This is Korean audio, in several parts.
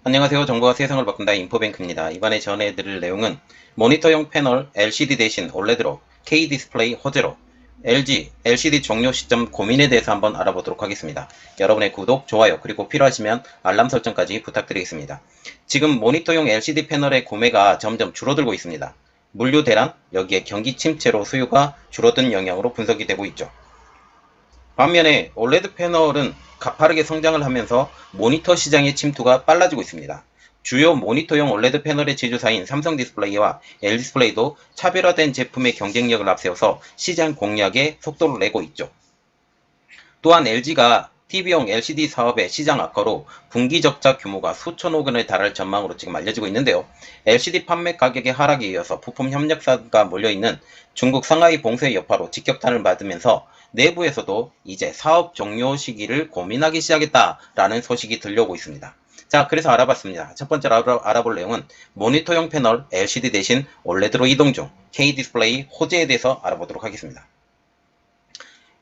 안녕하세요. 정보가 세상을 바꾼다 인포뱅크입니다. 이번에 전해드릴 내용은 모니터용 패널 LCD 대신 OLED로 K-디스플레이 호재로 LG LCD 종료 시점 고민에 대해서 한번 알아보도록 하겠습니다. 여러분의 구독, 좋아요, 그리고 필요하시면 알람 설정까지 부탁드리겠습니다. 지금 모니터용 LCD 패널의 구매가 점점 줄어들고 있습니다. 물류 대란, 여기에 경기 침체로 수요가 줄어든 영향으로 분석이 되고 있죠. 반면에 OLED 패널은 가파르게 성장을 하면서 모니터 시장의 침투가 빨라지고 있습니다. 주요 모니터용 OLED 패널의 제조사인 삼성디스플레이와 LG디스플레이도 차별화된 제품의 경쟁력을 앞세워서 시장 공략에 속도를 내고 있죠. 또한 LG가 TV용 LCD 사업의 시장 악화로 분기 적자 규모가 수천억 원에 달할 전망으로 지금 알려지고 있는데요. LCD 판매 가격의 하락에 이어서 부품 협력사가 몰려있는 중국 상하이 봉쇄 여파로 직격탄을 맞으면서 내부에서도 이제 사업 종료 시기를 고민하기 시작했다라는 소식이 들려오고 있습니다. 자, 그래서 알아봤습니다. 첫 번째로 알아볼 내용은 모니터용 패널 LCD 대신 OLED로 이동 중 K-디스플레이 호재에 대해서 알아보도록 하겠습니다.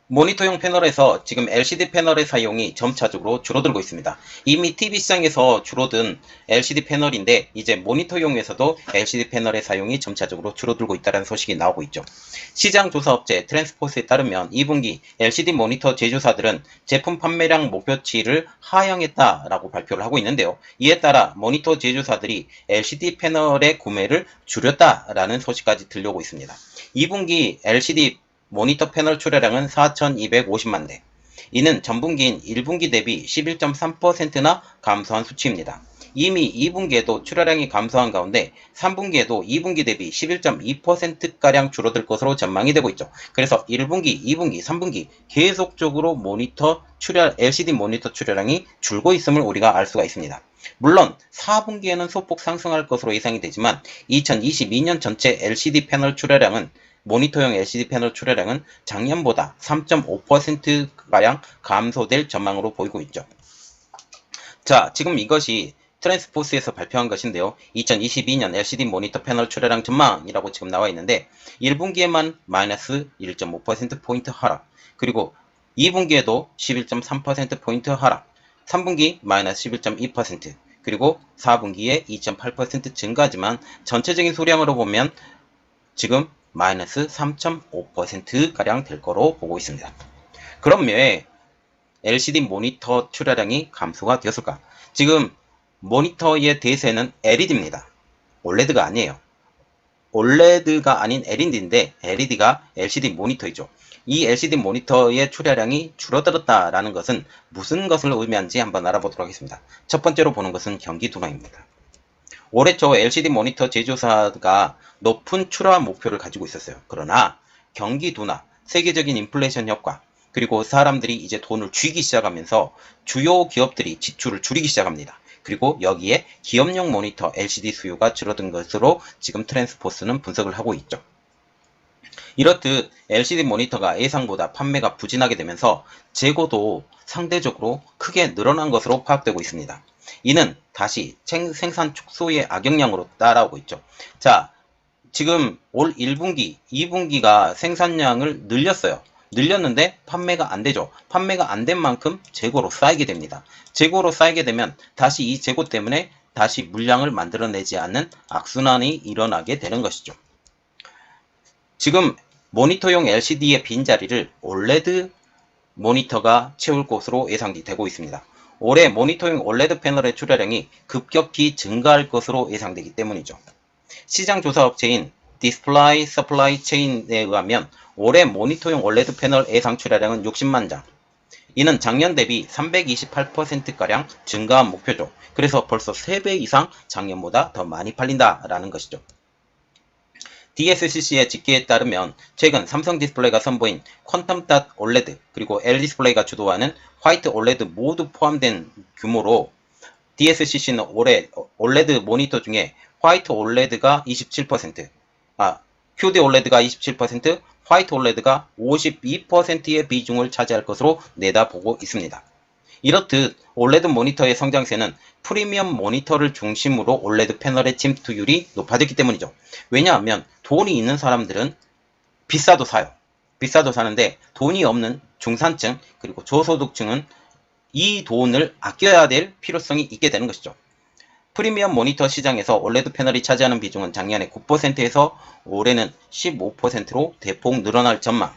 모니터용 패널에서 지금 LCD 패널의 사용이 점차적으로 줄어들고 있습니다. 이미 TV 시장에서 줄어든 LCD 패널인데 이제 모니터용에서도 LCD 패널의 사용이 점차적으로 줄어들고 있다는 소식이 나오고 있죠. 시장 조사 업체 트랜스포스에 따르면 2분기 LCD 모니터 제조사들은 제품 판매량 목표치를 하향했다라고 발표를 하고 있는데요. 이에 따라 모니터 제조사들이 LCD 패널의 구매를 줄였다라는 소식까지 들려오고 있습니다. 2분기 LCD 모니터 패널 출하량은 4,250만 대. 이는 전분기인 1분기 대비 11.3%나 감소한 수치입니다. 이미 2분기에도 출하량이 감소한 가운데 3분기에도 2분기 대비 11.2%가량 줄어들 것으로 전망이 되고 있죠. 그래서 1분기, 2분기, 3분기 계속적으로 LCD 모니터 출하량이 줄고 있음을 우리가 알 수가 있습니다. 물론 4분기에는 소폭 상승할 것으로 예상이 되지만 2022년 전체 LCD 패널 출하량은 모니터용 LCD 패널 출하량은 작년보다 3.5%가량 감소될 전망으로 보이고 있죠. 자, 지금 이것이 트랜스포스에서 발표한 것인데요. 2022년 LCD 모니터 패널 출하량 전망이라고 지금 나와 있는데 1분기에만 마이너스 1.5%포인트 하락, 그리고 2분기에도 11.3%포인트 하락, 3분기 마이너스 11.2%, 그리고 4분기에 2.8% 증가지만 전체적인 수량으로 보면 지금 마이너스 3.5%가량 될 거로 보고 있습니다. 그럼 왜 LCD 모니터 출하량이 감소가 되었을까? 지금 모니터의 대세는 LED입니다. OLED가 아니에요. OLED가 아닌 LED인데 LED가 LCD 모니터이죠. 이 LCD 모니터의 출하량이 줄어들었다라는 것은 무슨 것을 의미하는지 한번 알아보도록 하겠습니다. 첫 번째로 보는 것은 경기 둔화입니다. 올해 초 LCD 모니터 제조사가 높은 출하 목표를 가지고 있었어요. 그러나 경기 둔화, 세계적인 인플레이션 효과, 그리고 사람들이 이제 돈을 쥐기 시작하면서 주요 기업들이 지출을 줄이기 시작합니다. 그리고 여기에 기업용 모니터 LCD 수요가 줄어든 것으로 지금 트랜스포스는 분석을 하고 있죠. 이렇듯 LCD 모니터가 예상보다 판매가 부진하게 되면서 재고도 상대적으로 크게 늘어난 것으로 파악되고 있습니다. 이는 다시 생산 축소의 악영향으로 따라오고 있죠. 자, 지금 올 1분기, 2분기가 생산량을 늘렸어요. 늘렸는데 판매가 안 되죠. 판매가 안 된 만큼 재고로 쌓이게 됩니다. 재고로 쌓이게 되면 다시 이 재고 때문에 다시 물량을 만들어내지 않는 악순환이 일어나게 되는 것이죠. 지금 모니터용 LCD의 빈자리를 OLED 모니터가 채울 것으로 예상이 되고 있습니다. 올해 모니터용 OLED 패널의 출하량이 급격히 증가할 것으로 예상되기 때문이죠. 시장 조사 업체인 디스플레이 서플라이 체인에 의하면 올해 모니터용 OLED 패널 예상 출하량은 60만 장. 이는 작년 대비 328%가량 증가한 목표죠. 그래서 벌써 3배 이상 작년보다 더 많이 팔린다라는 것이죠. DSCC의 집계에 따르면 최근 삼성 디스플레이가 선보인 퀀텀 닷 OLED 그리고 L디스플레이가 주도하는 화이트 OLED 모두 포함된 규모로 DSCC는 올해 OLED 모니터 중에 화이트 OLED가 27%, QD OLED가 27%, 화이트 OLED가 52%의 비중을 차지할 것으로 내다보고 있습니다. 이렇듯 OLED 모니터의 성장세는 프리미엄 모니터를 중심으로 OLED 패널의 침투율이 높아졌기 때문이죠. 왜냐하면 돈이 있는 사람들은 비싸도 사요. 비싸도 사는데 돈이 없는 중산층 그리고 저소득층은 이 돈을 아껴야 될 필요성이 있게 되는 것이죠. 프리미엄 모니터 시장에서 올레드 패널이 차지하는 비중은 작년에 9%에서 올해는 15%로 대폭 늘어날 전망.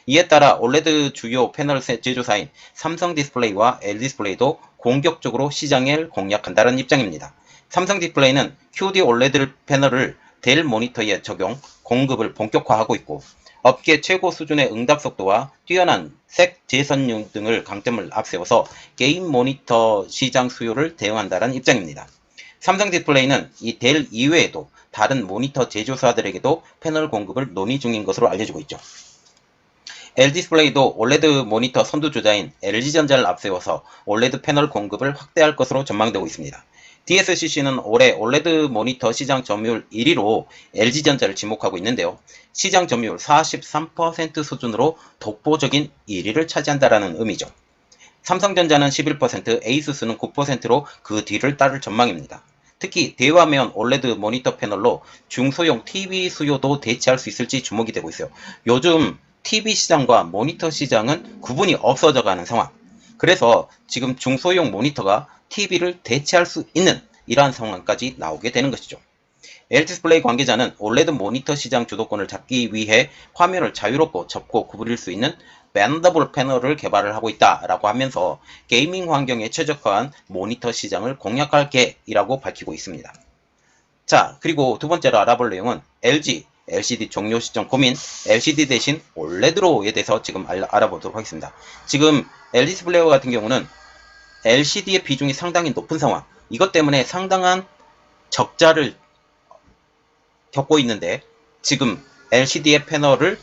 이에 따라 올레드 주요 패널 제조사인 삼성디스플레이와 LD디스플레이도 공격적으로 시장을 공략한다는 입장입니다. 삼성디스플레이는 QD 올레드 패널을 델 모니터에 적용, 공급을 본격화하고 있고 업계 최고 수준의 응답 속도와 뛰어난 색 재선율 등을 강점을 앞세워서 게임 모니터 시장 수요를 대응한다는 입장입니다. 삼성디스플레이는 이 델 이외에도 다른 모니터 제조사들에게도 패널 공급을 논의 중인 것으로 알려지고 있죠. LD디스플레이도 올레드 모니터 선두주자인 LG전자를 앞세워서 올레드 패널 공급을 확대할 것으로 전망되고 있습니다. DSCC는 올해 올레드 모니터 시장 점유율 1위로 LG전자를 지목하고 있는데요. 시장 점유율 43% 수준으로 독보적인 1위를 차지한다는 의미죠. 삼성전자는 11%, 에이수스는 9%로 그 뒤를 따를 전망입니다. 특히 대화면 올레드 모니터 패널로 중소형 TV 수요도 대체할 수 있을지 주목이 되고 있어요. 요즘 TV 시장과 모니터 시장은 구분이 없어져가는 상황. 그래서 지금 중소형 모니터가 TV를 대체할 수 있는 이러한 상황까지 나오게 되는 것이죠. LD디스플레이 관계자는 올레드 모니터 시장 주도권을 잡기 위해 화면을 자유롭고 접고 구부릴 수 있는 밴더블 패널을 개발을 하고 있다라고 하면서 게이밍 환경에 최적화한 모니터 시장을 공략할 계획이라고 밝히고 있습니다. 자, 그리고 두 번째로 알아볼 내용은 LG LCD 종료 시점 고민, LCD 대신 올레드로에 대해서 지금 알아보도록 하겠습니다. 지금 LD디스플레이 같은 경우는 LCD의 비중이 상당히 높은 상황, 이것 때문에 상당한 적자를 겪고 있는데 지금 LCD의 패널을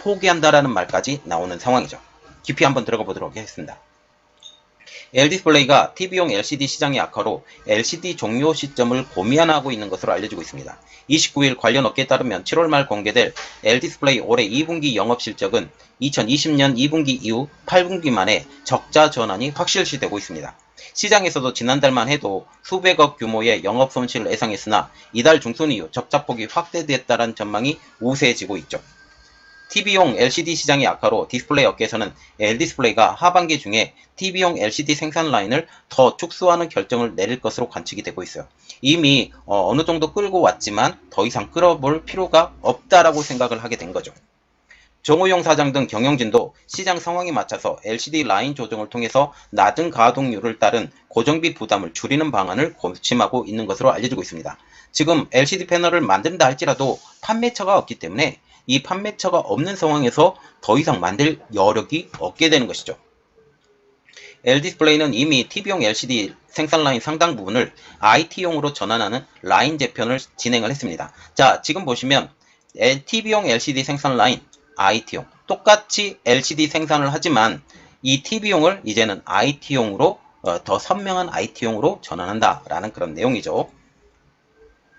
포기한다라는 말까지 나오는 상황이죠. 깊이 한번 들어가 보도록 하겠습니다. LD디스플레이가 TV용 LCD 시장의 악화로 LCD 종료 시점을 고민하고 있는 것으로 알려지고 있습니다. 29일 관련 업계에 따르면 7월 말 공개될 LD디스플레이 올해 2분기 영업실적은 2020년 2분기 이후 8분기 만에 적자 전환이 확실시되고 있습니다. 시장에서도 지난달만 해도 수백억 규모의 영업 손실을 예상했으나 이달 중순 이후 적자폭이 확대됐다는 전망이 우세해지고 있죠. TV용 LCD 시장의 악화로 디스플레이 업계에서는 LD디스플레이가 하반기 중에 TV용 LCD 생산 라인을 더 축소하는 결정을 내릴 것으로 관측이 되고 있어요. 이미 어느 정도 끌고 왔지만 더 이상 끌어볼 필요가 없다라고 생각을 하게 된 거죠. 정우용 사장 등 경영진도 시장 상황에 맞춰서 LCD 라인 조정을 통해서 낮은 가동률을 따른 고정비 부담을 줄이는 방안을 고심하고 있는 것으로 알려지고 있습니다. 지금 LCD 패널을 만든다 할지라도 판매처가 없기 때문에 이 판매처가 없는 상황에서 더 이상 만들 여력이 없게 되는 것이죠. LD디스플레이는 이미 TV용 LCD 생산 라인 상당 부분을 IT용으로 전환하는 라인 재편을 진행을 했습니다. 자, 지금 보시면 TV용 LCD 생산 라인 IT용 똑같이 LCD 생산을 하지만 이 TV용을 이제는 IT용으로 더 선명한 IT용으로 전환한다라는 그런 내용이죠.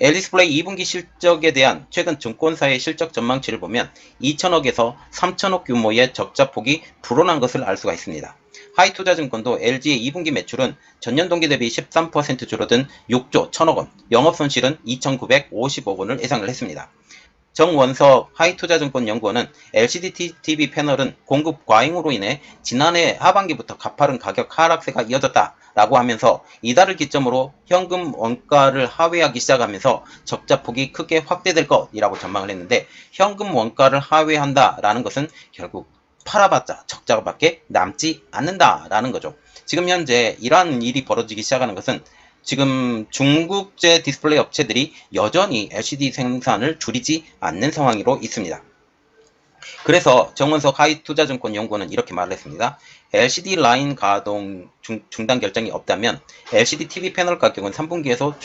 LD디스플레이 2분기 실적에 대한 최근 증권사의 실적 전망치를 보면 2천억에서 3천억 규모의 적자폭이 불어난 것을 알 수가 있습니다. 하이투자증권도 LG의 2분기 매출은 전년 동기 대비 13% 줄어든 6조 1천억 원, 영업손실은 2,950억 원을 예상을 했습니다. 정원석 하이투자증권 연구원은 LCD TV 패널은 공급 과잉으로 인해 지난해 하반기부터 가파른 가격 하락세가 이어졌다라고 하면서 이달을 기점으로 현금 원가를 하회하기 시작하면서 적자폭이 크게 확대될 것이라고 전망을 했는데 현금 원가를 하회한다라는 것은 결국 팔아봤자 적자밖에 남지 않는다라는 거죠. 지금 현재 이러한 일이 벌어지기 시작하는 것은 지금 중국제 디스플레이 업체들이 여전히 LCD 생산을 줄이지 않는 상황으로 있습니다. 그래서 정원석 하이투자증권 연구원은 이렇게 말을 했습니다. LCD 라인 가동 중단 결정이 없다면 LCD TV 패널 가격은 3분기에서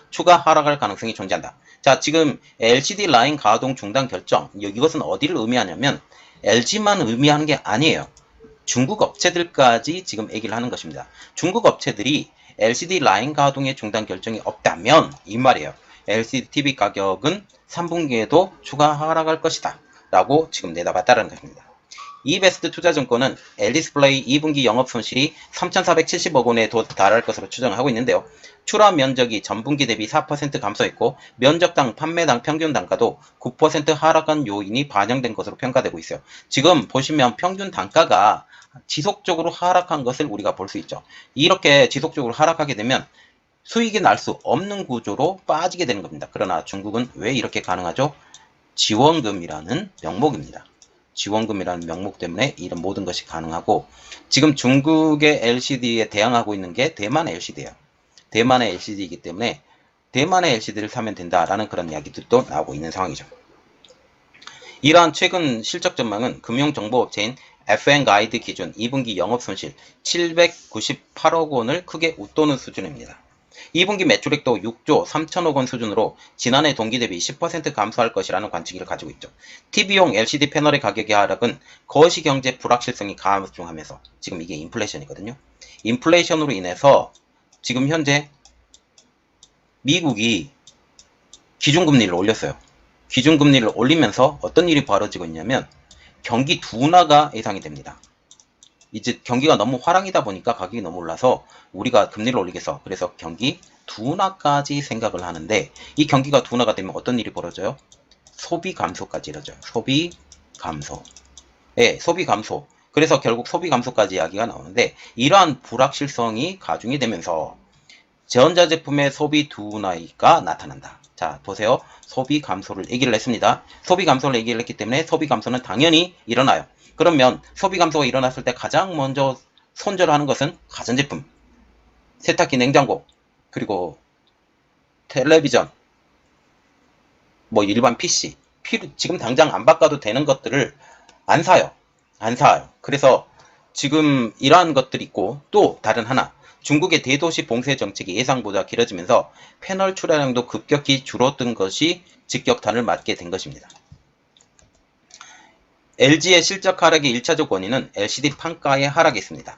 추가 하락할 가능성이 존재한다. 자, 지금 LCD 라인 가동 중단 결정, 이것은 어디를 의미하냐면 LG만 의미하는 게 아니에요. 중국 업체들까지 지금 얘기를 하는 것입니다. 중국 업체들이 LCD 라인 가동의 중단 결정이 없다면 이 말이에요. LCD TV 가격은 3분기에도 추가 하락할 것이다 라고 지금 내다봤다는 것입니다. 이베스트 투자증권은 LD디스플레이 2분기 영업손실이 3,470억 원에 달할 것으로 추정하고 있는데요. 출하 면적이 전분기 대비 4% 감소했고 면적당 판매당 평균 단가도 9% 하락한 요인이 반영된 것으로 평가되고 있어요. 지금 보시면 평균 단가가 지속적으로 하락한 것을 우리가 볼 수 있죠. 이렇게 지속적으로 하락하게 되면 수익이 날 수 없는 구조로 빠지게 되는 겁니다. 그러나 중국은 왜 이렇게 가능하죠? 지원금이라는 명목입니다. 지원금이라는 명목 때문에 이런 모든 것이 가능하고, 지금 중국의 LCD에 대항하고 있는 게 대만의 LCD예요. 대만의 LCD이기 때문에 대만의 LCD를 사면 된다라는 그런 이야기들도 나오고 있는 상황이죠. 이러한 최근 실적 전망은 금융정보업체인 FN가이드 기준 2분기 영업손실 798억 원을 크게 웃도는 수준입니다. 2분기 매출액도 6조 3천억 원 수준으로 지난해 동기 대비 10% 감소할 것이라는 관측을 가지고 있죠. TV용 LCD 패널의 가격의 하락은 거시경제 불확실성이 감중하면서, 지금 이게 인플레이션이거든요. 인플레이션으로 인해서 지금 현재 미국이 기준금리를 올렸어요. 기준금리를 올리면서 어떤 일이 벌어지고 있냐면 경기 둔화가 예상이 됩니다. 이제 경기가 너무 화랑이다 보니까 가격이 너무 올라서 우리가 금리를 올리겠어. 그래서 경기 둔화까지 생각을 하는데, 이 경기가 둔화가 되면 어떤 일이 벌어져요? 소비 감소까지 이러죠. 소비 감소. 예, 소비 감소. 그래서 결국 소비 감소까지 이야기가 나오는데, 이러한 불확실성이 가중이 되면서 전자제품의 소비 둔화가 나타난다. 자, 보세요. 소비 감소를 얘기를 했습니다. 소비 감소를 얘기를 했기 때문에 소비 감소는 당연히 일어나요. 그러면 소비 감소가 일어났을 때 가장 먼저 손절하는 것은 가전제품, 세탁기, 냉장고, 그리고 텔레비전, 뭐 일반 PC, 지금 당장 안 바꿔도 되는 것들을 안 사요. 안 사요. 그래서 지금 이러한 것들이 있고, 또 다른 하나, 중국의 대도시 봉쇄 정책이 예상보다 길어지면서 패널 출하량도 급격히 줄어든 것이 직격탄을 맞게 된 것입니다. LG의 실적 하락의 1차적 원인은 LCD 판가의 하락이었습니다.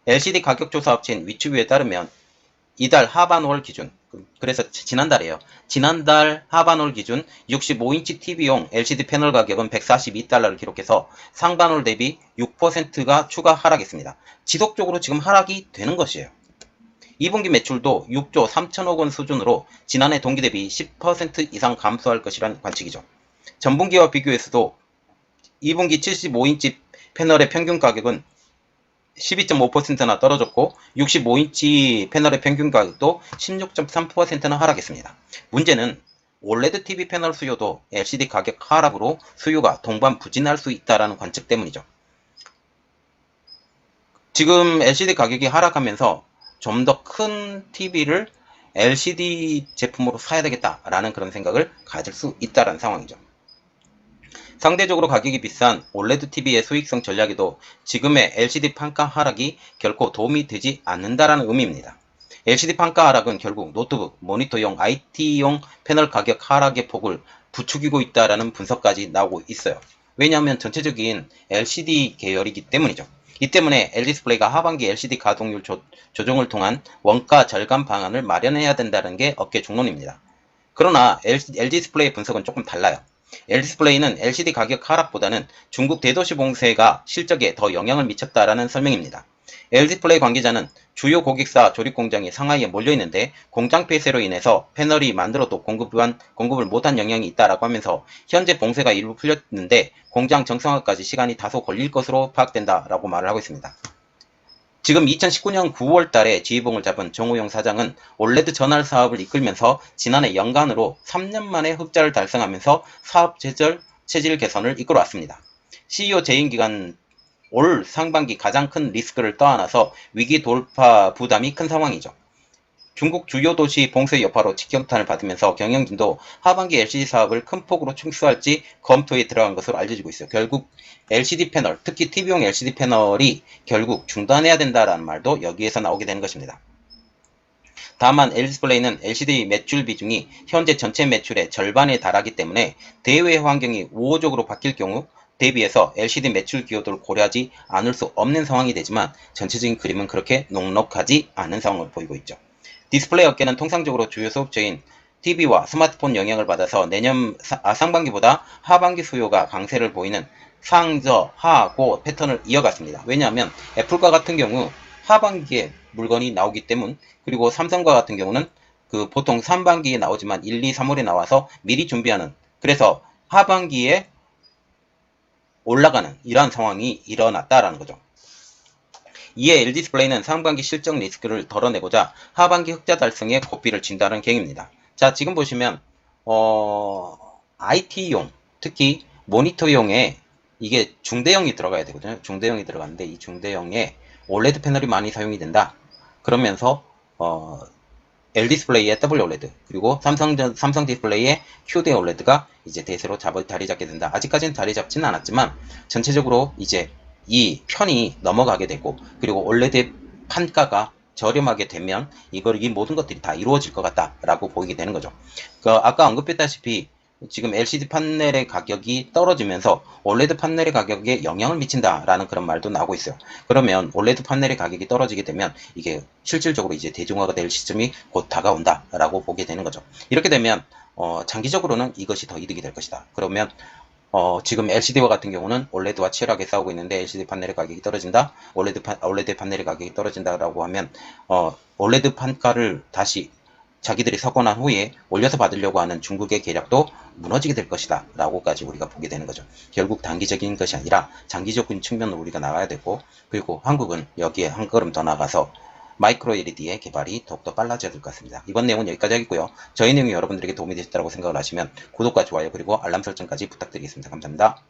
LCD 가격 조사 업체인 위추뷰에 따르면 이달 하반월 기준, 그래서 지난달이에요. 지난달 하반월 기준 65인치 TV용 LCD 패널 가격은 142달러를 기록해서 상반월 대비 6%가 추가 하락했습니다. 지속적으로 지금 하락이 되는 것이에요. 2분기 매출도 6조 3천억 원 수준으로 지난해 동기 대비 10% 이상 감소할 것이란 관측이죠. 전분기와 비교해서도 2분기 75인치 패널의 평균 가격은 12.5%나 떨어졌고, 65인치 패널의 평균 가격도 16.3%나 하락했습니다. 문제는 OLED TV 패널 수요도 LCD 가격 하락으로 수요가 동반부진할 수 있다는 관측 때문이죠. 지금 LCD 가격이 하락하면서 좀 더 큰 TV를 LCD 제품으로 사야 되겠다라는 그런 생각을 가질 수 있다는 상황이죠. 상대적으로 가격이 비싼 OLED TV의 수익성 전략에도 지금의 LCD 판가 하락이 결코 도움이 되지 않는다는 의미입니다. LCD 판가 하락은 결국 노트북, 모니터용, IT용 패널 가격 하락의 폭을 부추기고 있다는 분석까지 나오고 있어요. 왜냐하면 전체적인 LCD 계열이기 때문이죠. 이 때문에 LG디스플레이가 하반기 LCD 가동률 조정을 통한 원가 절감 방안을 마련해야 된다는 게 업계 중론입니다. 그러나 LG디스플레이 분석은 조금 달라요. LG디스플레이는 LCD 가격 하락보다는 중국 대도시 봉쇄가 실적에 더 영향을 미쳤다라는 설명입니다. LG디스플레이 관계자는 주요 고객사 조립 공장이 상하이에 몰려있는데 공장 폐쇄로 인해서 패널이 만들어도 공급을 못한 영향이 있다라고 하면서 현재 봉쇄가 일부 풀렸는데 공장 정상화까지 시간이 다소 걸릴 것으로 파악된다라고 말을 하고 있습니다. 지금 2019년 9월 달에 지휘봉을 잡은 정우용 사장은 올레드 전환 사업을 이끌면서 지난해 연간으로 3년 만에 흑자를 달성하면서 사업 체질 개선을 이끌어왔습니다. CEO 재임 기간 올 상반기 가장 큰 리스크를 떠안아서 위기 돌파 부담이 큰 상황이죠. 중국 주요 도시 봉쇄 여파로 직격탄을 받으면서 경영진도 하반기 LCD 사업을 큰 폭으로 축소할지 검토에 들어간 것으로 알려지고 있어요. 결국 LCD 패널, 특히 TV용 LCD 패널이 결국 중단해야 된다라는 말도 여기에서 나오게 되는 것입니다. 다만 LG디스플레이는 LCD 매출 비중이 현재 전체 매출의 절반에 달하기 때문에 대외 환경이 우호적으로 바뀔 경우 대비해서 LCD 매출 기여도를 고려하지 않을 수 없는 상황이 되지만 전체적인 그림은 그렇게 녹록하지 않은 상황을 보이고 있죠. 디스플레이 업계는 통상적으로 주요 수급처인 TV와 스마트폰 영향을 받아서 상반기보다 하반기 수요가 강세를 보이는 상저하고 패턴을 이어갔습니다. 왜냐하면 애플과 같은 경우 하반기에 물건이 나오기 때문, 그리고 삼성과 같은 경우는 보통 3반기에 나오지만 1, 2, 3월에 나와서 미리 준비하는, 그래서 하반기에 올라가는 이러한 상황이 일어났다라는 거죠. 이에 LG디스플레이는 상반기 실적 리스크를 덜어내고자 하반기 흑자 달성에 고삐를 진다는 계획입니다. 자, 지금 보시면 IT용, 특히 모니터용에 이게 중대형이 들어가야 되거든요. 중대형이 들어가는데 이 중대형에 OLED 패널이 많이 사용이 된다. 그러면서 LD디스플레이의 WOLED 그리고 삼성 디스플레이의 QD OLED가 이제 대세로 자리 잡게 된다. 아직까지는 자리 잡지는 않았지만 전체적으로 이제 이 편이 넘어가게 되고 그리고 OLED 판가가 저렴하게 되면 이 모든 것들이 다 이루어질 것 같다라고 보이게 되는 거죠. 아까 언급했다시피 지금 LCD 판넬의 가격이 떨어지면서 OLED 판넬의 가격에 영향을 미친다라는 그런 말도 나오고 있어요. 그러면 OLED 판넬의 가격이 떨어지게 되면 이게 실질적으로 이제 대중화가 될 시점이 곧 다가온다라고 보게 되는 거죠. 이렇게 되면 장기적으로는 이것이 더 이득이 될 것이다. 그러면 지금 LCD와 같은 경우는 OLED와 치열하게 싸우고 있는데 LCD 판넬의 가격이 떨어진다, OLED 판넬의 가격이 떨어진다라고 하면 OLED 판가를 다시 자기들이 사고 난 후에 올려서 받으려고 하는 중국의 계략도 무너지게 될 것이다 라고까지 우리가 보게 되는 거죠. 결국 단기적인 것이 아니라 장기적인 측면으로 우리가 나가야 되고, 그리고 한국은 여기에 한 걸음 더 나가서 마이크로 LED의 개발이 더욱더 빨라져야 될 것 같습니다. 이번 내용은 여기까지 하겠고요. 저희 내용이 여러분들에게 도움이 되셨다고 생각을 하시면 구독과 좋아요 그리고 알람 설정까지 부탁드리겠습니다. 감사합니다.